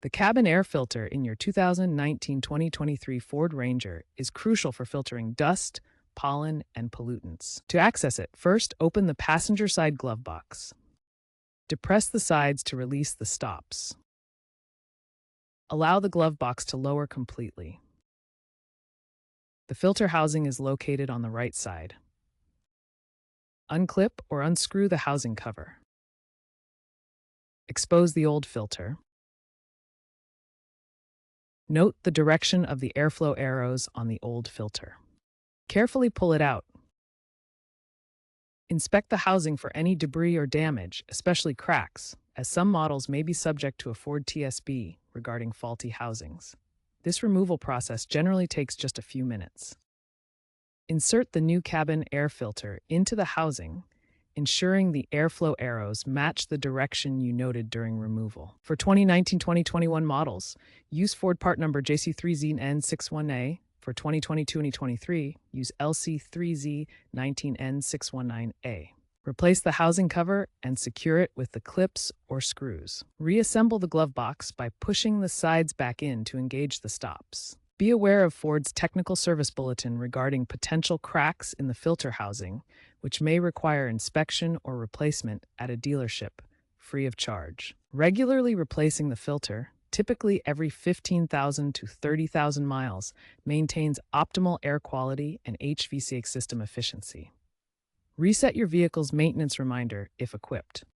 The cabin air filter in your 2019-2023 Ford Ranger is crucial for filtering dust, pollen, and pollutants. To access it, first open the passenger side glove box. Depress the sides to release the stops. Allow the glove box to lower completely. The filter housing is located on the right side. Unclip or unscrew the housing cover. Expose the old filter. Note the direction of the airflow arrows on the old filter. Carefully pull it out. Inspect the housing for any debris or damage, especially cracks, as some models may be subject to a Ford TSB regarding faulty housings. This removal process generally takes just a few minutes. Insert the new cabin air filter into the housing, ensuring the airflow arrows match the direction you noted during removal. For 2019-2021 models, use Ford part number JC3ZN61A. For 2022-2023, use LC3Z19N619A. Replace the housing cover and secure it with the clips or screws. Reassemble the glove box by pushing the sides back in to engage the stops. Be aware of Ford's technical service bulletin regarding potential cracks in the filter housing, which may require inspection or replacement at a dealership, free of charge. Regularly replacing the filter, typically every 15,000 to 30,000 miles, maintains optimal air quality and HVAC system efficiency. Reset your vehicle's maintenance reminder if equipped.